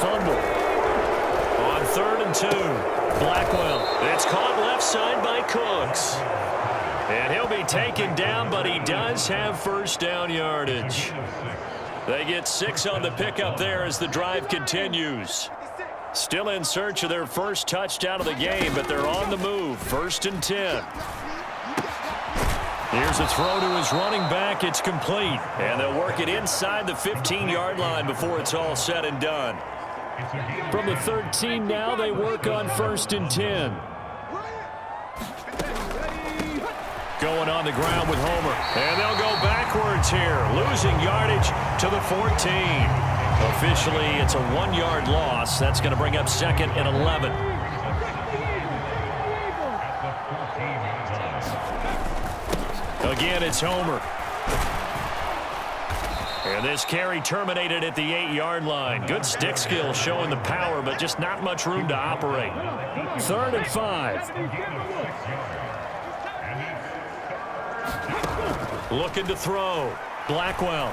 fumble. On 3rd and 2, Blackwell. It's caught left side by Cooks. And he'll be taken down, but he does have first down yardage. They get 6 on the pickup there as the drive continues. Still in search of their first touchdown of the game, but they're on the move. 1st and 10. Here's a throw to his running back. It's complete. And they'll work it inside the 15-yard line before it's all said and done. From the 13 now, they work on 1st and 10. Going on the ground with Homer. And they'll go backwards here, losing yardage to the 14. Officially, it's a 1-yard loss. That's going to bring up 2nd and 11. Again, it's Homer. And this carry terminated at the 8-yard line. Good stick skill showing the power, but just not much room to operate. 3rd and 5. Looking to throw. Blackwell.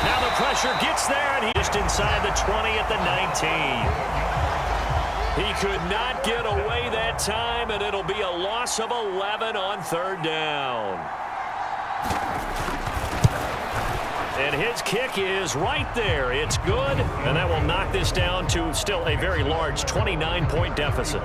Now the pressure gets there, and he's just inside the 20 at the 19. He could not get away that time, and it'll be a loss of 11 on 3rd down. And his kick is right there. It's good, and that will knock this down to still a very large 29-point deficit.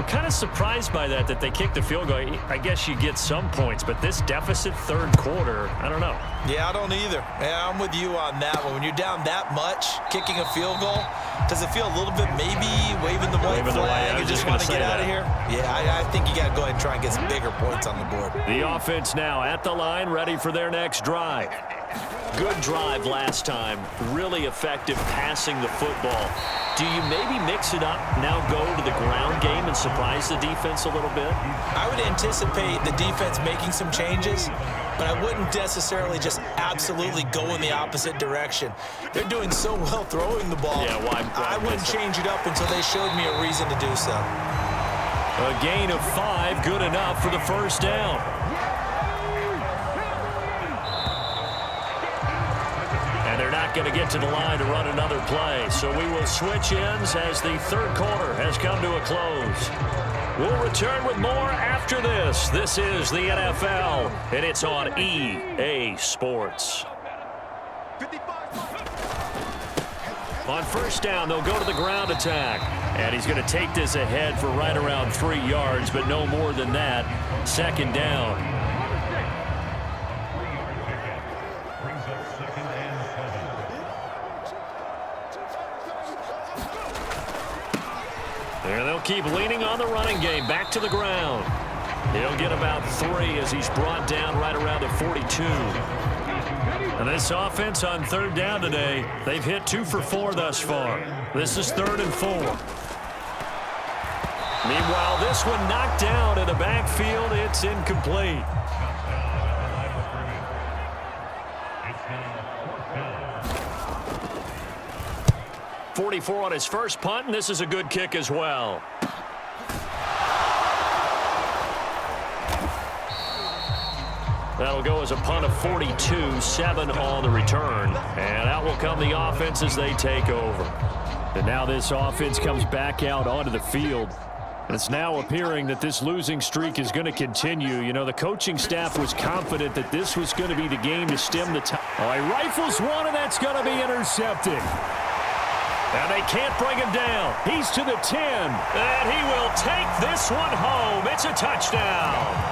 Kind of surprised by that they kicked the field goal. I guess you get some points, but this deficit 3rd quarter, I don't know. Yeah, I don't either. Yeah, I'm with you on that one. When you're down that much, kicking a field goal, does it feel a little bit maybe waving the white flag and just want to get out of here? Yeah, I think you got to go ahead and try and get some bigger points on the board. The offense now at the line, ready for their next drive. Good drive last time. Really effective passing the football. Do you maybe mix it up, now go to the ground game and surprise the defense a little bit? I would anticipate the defense making some changes, but I wouldn't necessarily just absolutely go in the opposite direction. They're doing so well throwing the ball. Yeah, why I wouldn't change it up until they showed me a reason to do so. A gain of 5, good enough for the 1st down. And they're not going to get to the line to run another play. So we will switch ends as the 3rd quarter has come to a close. We'll return with more after this. This is the NFL, and it's on EA Sports. On 1st down, they'll go to the ground attack. And he's going to take this ahead for right around 3 yards, but no more than that. 2nd down. And they'll keep leaning on the running game. Back to the ground. He'll get about 3 as he's brought down right around the 42. And this offense on 3rd down today, they've hit 2 for 4 thus far. This is 3rd and 4. Meanwhile, this one knocked down in the backfield. It's incomplete. .44 on his first punt, and this is a good kick as well. That'll go as a punt of 42, 7 on the return. And out will come the offense as they take over. And now this offense comes back out onto the field. And it's now appearing that this losing streak is going to continue. You know, the coaching staff was confident that this was going to be the game to stem the tide. Oh, he rifles one, and that's going to be intercepted. And they can't bring him down. He's to the 10. And he will take this one home. It's a touchdown.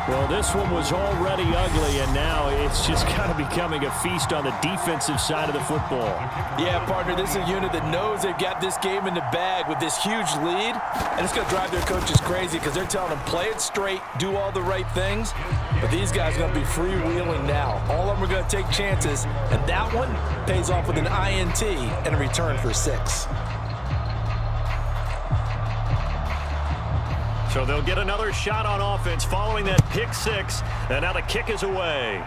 Well, this one was already ugly, and now it's just kind of becoming a feast on the defensive side of the football. Yeah, partner, this is a unit that knows they've got this game in the bag with this huge lead, and it's going to drive their coaches crazy because they're telling them play it straight, do all the right things, but these guys are going to be freewheeling now. All of them are going to take chances, and that one pays off with an INT and a return for 6. So they'll get another shot on offense following that pick 6, and now the kick is away.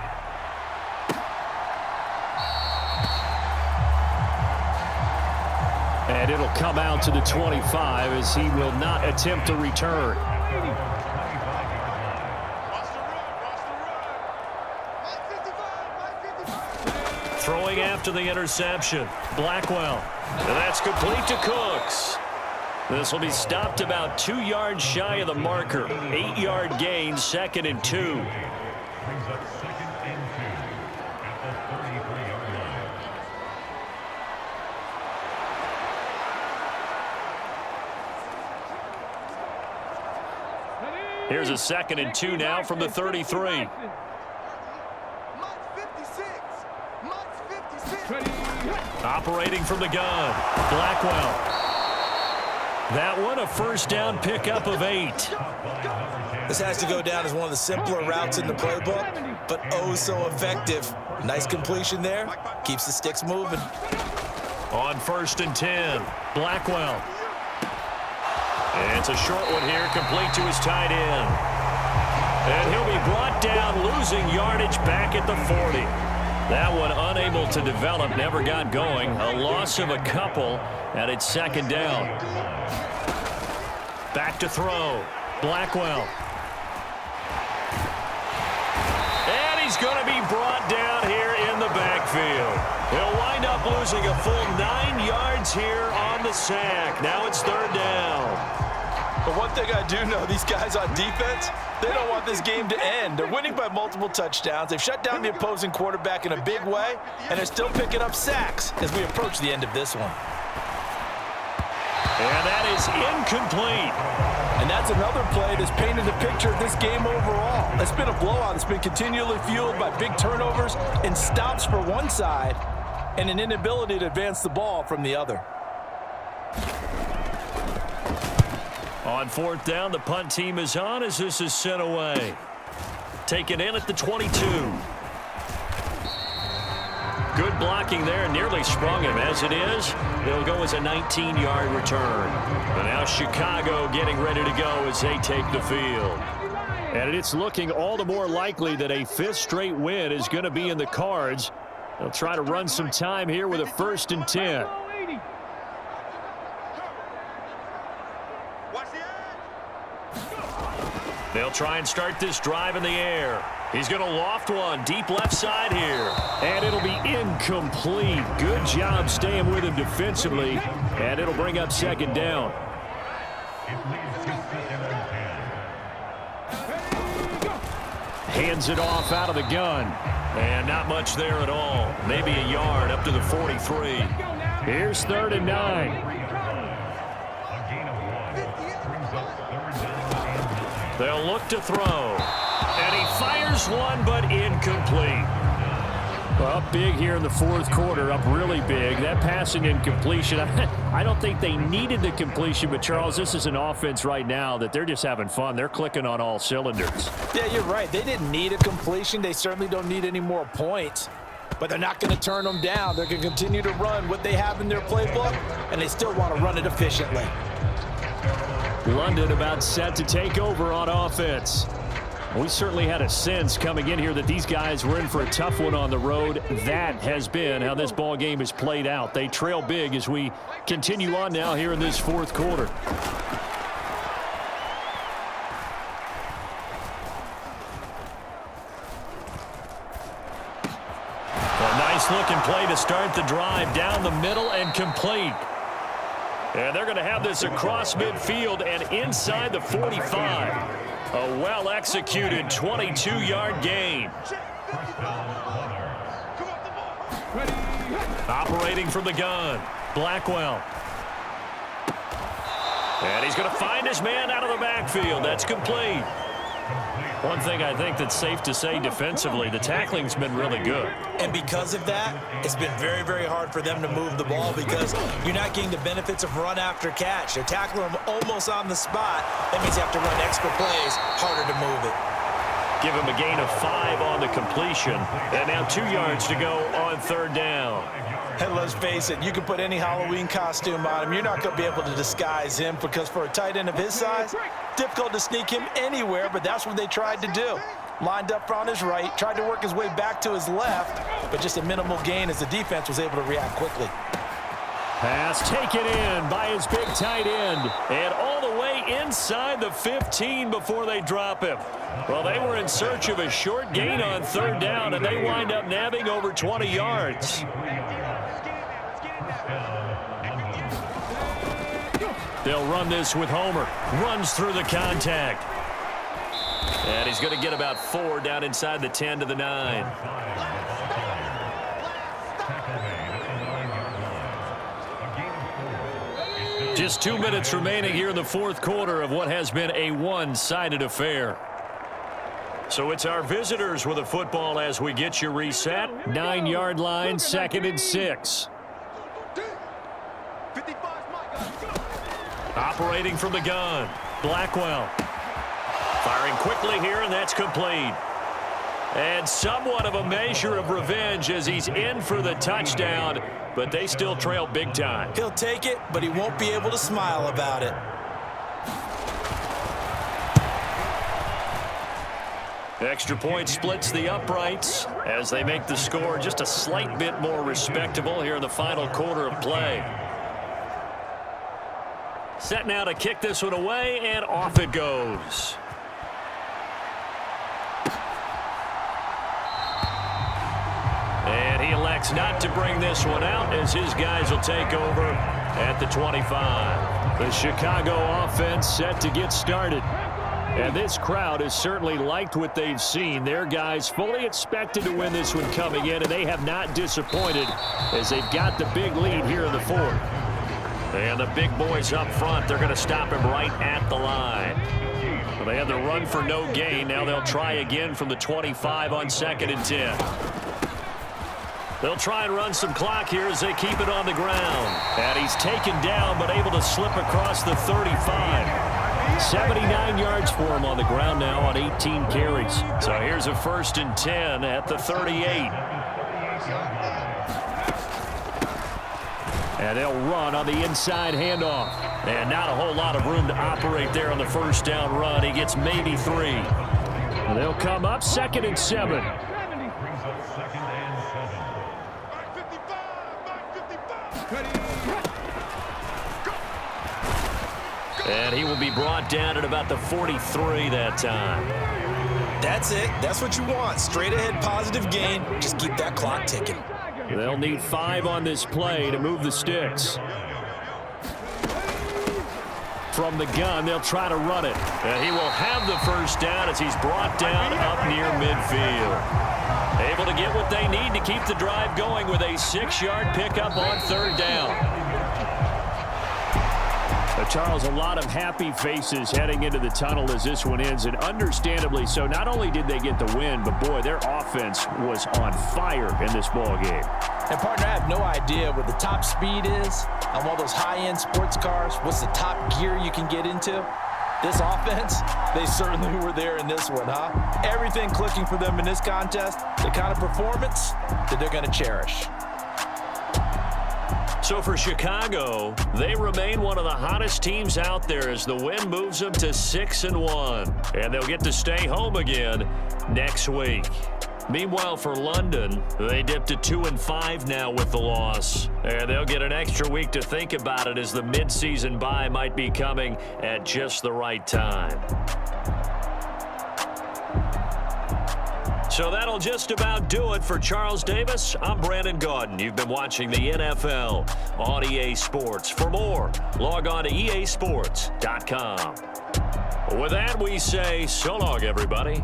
And it'll come out to the 25 as he will not attempt to return. Throwing after the interception. Blackwell. And that's complete to Cooks. This will be stopped about 2 yards shy of the marker. 8-yard gain, 2nd and 2. Here's a 2nd and 2 now from the 33. Operating from the gun. Blackwell. That one a first down pickup of 8. This has to go down as one of the simpler routes in the playbook, but oh so effective. Nice completion there. Keeps the sticks moving. On 1st and 10. Blackwell. And it's a short one here, complete to his tight end. And he'll be brought down, losing yardage back at the 40. That one unable to develop, never got going. A loss of a couple, and it's 2nd down. Back to throw. Blackwell. And he's going to be brought down here in the backfield. He'll wind up losing a full 9 yards here on the sack. Now it's 3rd down. But one thing I do know, these guys on defense, they don't want this game to end. They're winning by multiple touchdowns. They've shut down the opposing quarterback in a big way, and they're still picking up sacks as we approach the end of this one. And that is incomplete. And that's another play that's painted a picture of this game overall. It's been a blowout. It's been continually fueled by big turnovers and stops for one side and an inability to advance the ball from the other. On 4th down, the punt team is on as this is sent away. Taken in at the 22. Good blocking there, nearly sprung him. As it is, it'll go as a 19-yard return. And now Chicago getting ready to go as they take the field. And it's looking all the more likely that a 5th straight win is going to be in the cards. They'll try to run some time here with a 1st and 10. They'll try and start this drive in the air. He's going to loft one deep left side here. And it'll be incomplete. Good job staying with him defensively. And it'll bring up 2nd down. Hands it off out of the gun. And not much there at all. Maybe a yard up to the 43. Here's 3rd and 9. They'll look to throw. And he fires one, but incomplete. Well, up big here in the 4th quarter, up really big. That passing incompletion, I don't think they needed the completion, but Charles, this is an offense right now that they're just having fun. They're clicking on all cylinders. Yeah, you're right. They didn't need a completion. They certainly don't need any more points. But they're not going to turn them down. They're going to continue to run what they have in their playbook, and they still want to run it efficiently. London about set to take over on offense. We certainly had a sense coming in here that these guys were in for a tough one on the road. That has been how this ball game has played out. They trail big as we continue on now here in this 4th quarter. A nice looking play to start the drive down the middle and complete. And they're going to have this across midfield and inside the 45. A well-executed 22-yard gain. Operating from the gun, Blackwell. And he's going to find his man out of the backfield. That's complete. One thing I think that's safe to say defensively, the tackling's been really good. And because of that, it's been very, very hard for them to move the ball because you're not getting the benefits of run after catch. They're tackling them almost on the spot. That means you have to run extra plays, harder to move it. Give him a gain of 5 on the completion. And now 2 yards to go on 3rd down. And let's face it, you can put any Halloween costume on him. You're not going to be able to disguise him because for a tight end of his size, difficult to sneak him anywhere, but that's what they tried to do. Lined up on his right, tried to work his way back to his left, but just a minimal gain as the defense was able to react quickly. Pass taken in by his big tight end. And all the away inside the 15 before they drop him. Well, they were in search of a short gain on third down, and they wind up nabbing over 20 yards. They'll run this with Homer. Runs through the contact. And he's going to get about 4 down inside the 10 to the 9. Just 2 minutes remaining here in the fourth quarter of what has been a one-sided affair. So it's our visitors with the football as we get you reset. 9-yard line, 2nd and 6. Operating from the gun, Blackwell. Firing quickly here, and that's complete. And somewhat of a measure of revenge as he's in for the touchdown, but they still trail big time. He'll take it, but he won't be able to smile about it. Extra point splits the uprights as they make the score just a slight bit more respectable here in the final quarter of play. Set now to kick this one away, and off it goes. And he elects not to bring this one out as his guys will take over at the 25. The Chicago offense set to get started. And this crowd has certainly liked what they've seen. Their guys fully expected to win this one coming in, and they have not disappointed as they've got the big lead here in the fourth. And the big boys up front, they're going to stop him right at the line. Well, they had the run for no gain. Now they'll try again from the 25 on 2nd and 10. They'll try and run some clock here as they keep it on the ground. And he's taken down but able to slip across the 35. 79 yards for him on the ground now on 18 carries. So here's a 1st and 10 at the 38. And they'll run on the inside handoff. And not a whole lot of room to operate there on the first down run. He gets maybe 3. And they'll come up 2nd and 7. And he will be brought down at about the 43 that time. That's it. That's what you want. Straight ahead, positive gain. Just keep that clock ticking. They'll need 5 on this play to move the sticks. From the gun, they'll try to run it. And he will have the first down as he's brought down up near midfield. Able to get what they need to keep the drive going with a 6-yard pickup on 3rd down. Charles, a lot of happy faces heading into the tunnel as this one ends, and understandably so. Not only did they get the win, but boy, their offense was on fire in this ball game. And partner, I have no idea what the top speed is on all those high-end sports cars. What's the top gear you can get into? This offense, they certainly were there in this one, huh? Everything clicking for them in this contest, the kind of performance that they're going to cherish. So for Chicago, they remain one of the hottest teams out there as the win moves them to 6-1. And they'll get to stay home again next week. Meanwhile, for London, they dipped to 2-5 now with the loss. And they'll get an extra week to think about it as the midseason bye might be coming at just the right time. So that'll just about do it for Charles Davis. I'm Brandon Gaudin. You've been watching the NFL on EA Sports. For more, log on to easports.com. With that, we say so long, everybody.